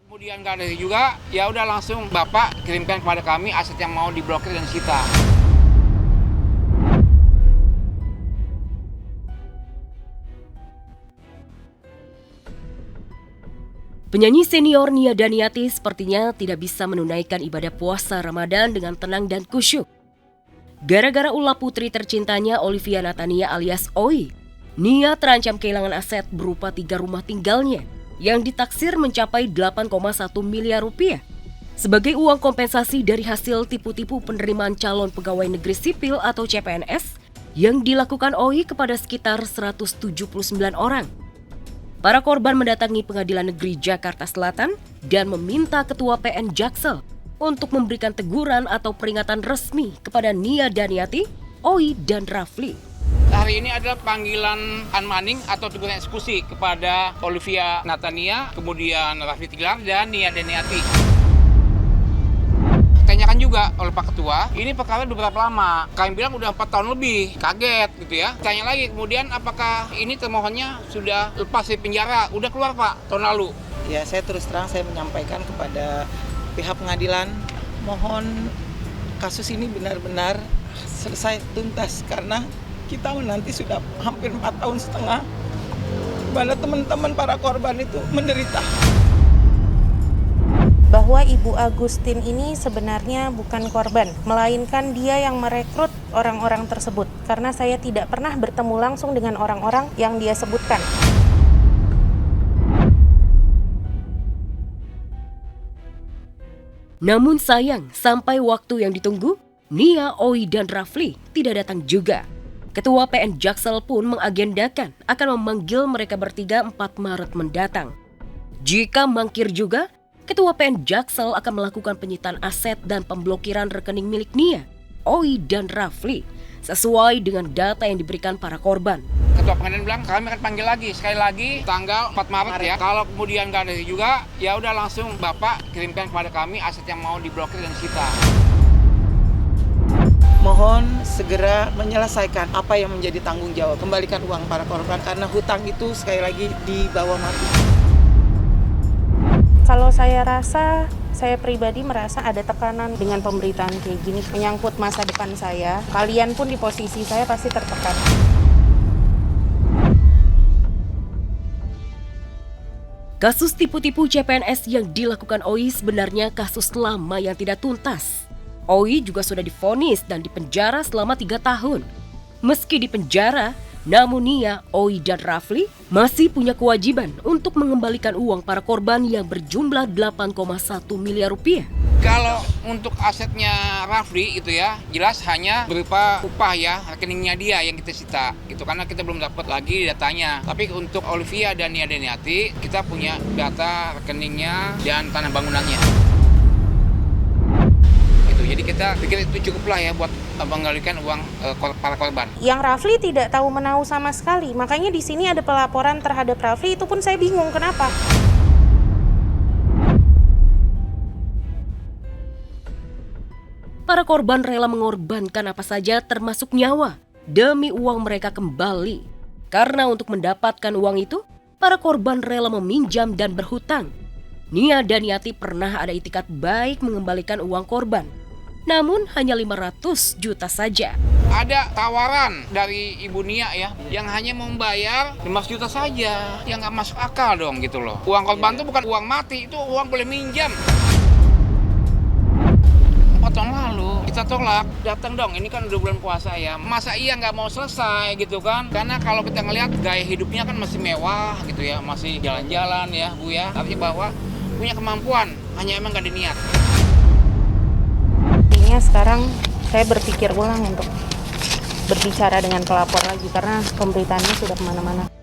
Kemudian nggak ada juga, ya udah langsung Bapak kirimkan kepada kami aset yang mau diblokir dan disita. Penyanyi senior Nia Daniati sepertinya tidak bisa menunaikan ibadah puasa Ramadan dengan tenang dan khusyuk. Gara-gara ulah putri tercintanya Olivia Natania alias Oi, Nia terancam kehilangan aset berupa 3 rumah tinggalnya yang ditaksir mencapai 8,1 miliar rupiah sebagai uang kompensasi dari hasil tipu-tipu penerimaan calon pegawai negeri sipil atau CPNS yang dilakukan Oi kepada sekitar 179 orang. Para korban mendatangi Pengadilan Negeri Jakarta Selatan dan meminta Ketua PN Jaksel untuk memberikan teguran atau peringatan resmi kepada Nia Daniati, Oi, dan Rafli. Hari ini adalah panggilan unmanning atau teguran eksekusi kepada Olivia Natania, kemudian Rafli Tilar, dan Nia Daniati. Tanyakan juga oleh Pak Ketua, ini perkara udah berapa lama? Kami bilang udah 4 tahun lebih, kaget gitu ya. Tanya lagi kemudian apakah ini termohonnya sudah lepas dari penjara? Udah keluar Pak, tahun lalu. Ya, saya terus terang saya menyampaikan kepada pihak pengadilan, mohon kasus ini benar-benar selesai tuntas karena kita nanti sudah hampir 4 tahun setengah mana teman-teman para korban itu menderita. Bahwa Ibu Agustin ini sebenarnya bukan korban, melainkan dia yang merekrut orang-orang tersebut. Karena saya tidak pernah bertemu langsung dengan orang-orang yang dia sebutkan. Namun sayang, sampai waktu yang ditunggu, Nia, Oi, dan Rafli tidak datang juga. Ketua PN Jaksel pun mengagendakan akan memanggil mereka bertiga 4 Maret mendatang. Jika mangkir juga, Ketua PN Jaksel akan melakukan penyitaan aset dan pemblokiran rekening milik Nia, Oi, dan Rafli sesuai dengan data yang diberikan para korban. Ketua pengadilan bilang kami akan panggil lagi, sekali lagi tanggal 4 Maret ya. Kalau kemudian nggak ada juga, ya udah langsung Bapak kirimkan kepada kami aset yang mau diblokir dan disita. Mohon segera menyelesaikan apa yang menjadi tanggung jawab. Kembalikan uang para korban karena hutang itu sekali lagi di bawah mati. Kalau saya rasa, saya pribadi merasa ada tekanan dengan pemberitaan kayak gini. Menyangkut masa depan saya, kalian pun di posisi saya pasti tertekan. Kasus tipu-tipu CPNS yang dilakukan Oi sebenarnya kasus lama yang tidak tuntas. Oi juga sudah divonis dan dipenjara selama 3 tahun. Meski dipenjara, namun Nia, Oi, dan Rafli masih punya kewajiban untuk mengembalikan uang para korban yang berjumlah 8,1 miliar rupiah. Kalau untuk asetnya Rafli itu ya, jelas hanya berupa upah ya, rekeningnya dia yang kita sita. Gitu, karena kita belum dapat lagi datanya. Tapi untuk Olivia dan Nia Daniati, kita punya data rekeningnya dan tanah bangunannya. Jadi kita pikir itu cukuplah ya buat mengembalikan uang para korban. Yang Rafli tidak tahu menahu sama sekali, makanya di sini ada pelaporan terhadap Rafli, itu pun saya bingung kenapa. Para korban rela mengorbankan apa saja termasuk nyawa demi uang mereka kembali. Karena untuk mendapatkan uang itu, para korban rela meminjam dan berhutang. Nia Daniati pernah ada itikat baik mengembalikan uang korban. Namun hanya 500 juta saja. Ada tawaran dari Ibu Nia ya, yang hanya membayar 500 juta saja. Yang nggak masuk akal dong gitu loh. Uang korban itu bukan uang mati, itu uang boleh minjam. 4 tahun lalu kita tolak, datang dong, ini kan udah bulan puasa ya. Masa iya nggak mau selesai gitu kan? Karena kalau kita ngelihat gaya hidupnya kan masih mewah gitu ya, masih jalan-jalan ya Bu ya. Artinya bahwa punya kemampuan, hanya emang nggak ada niat. Sekarang saya berpikir ulang untuk berbicara dengan pelapor lagi karena pemberitaannya sudah kemana-mana.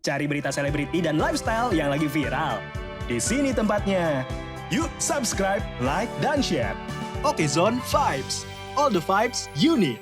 Cari berita selebriti dan lifestyle yang lagi viral. Di sini tempatnya. Yuk subscribe, like, dan share. Oke Zone Vibes. All the vibes you need.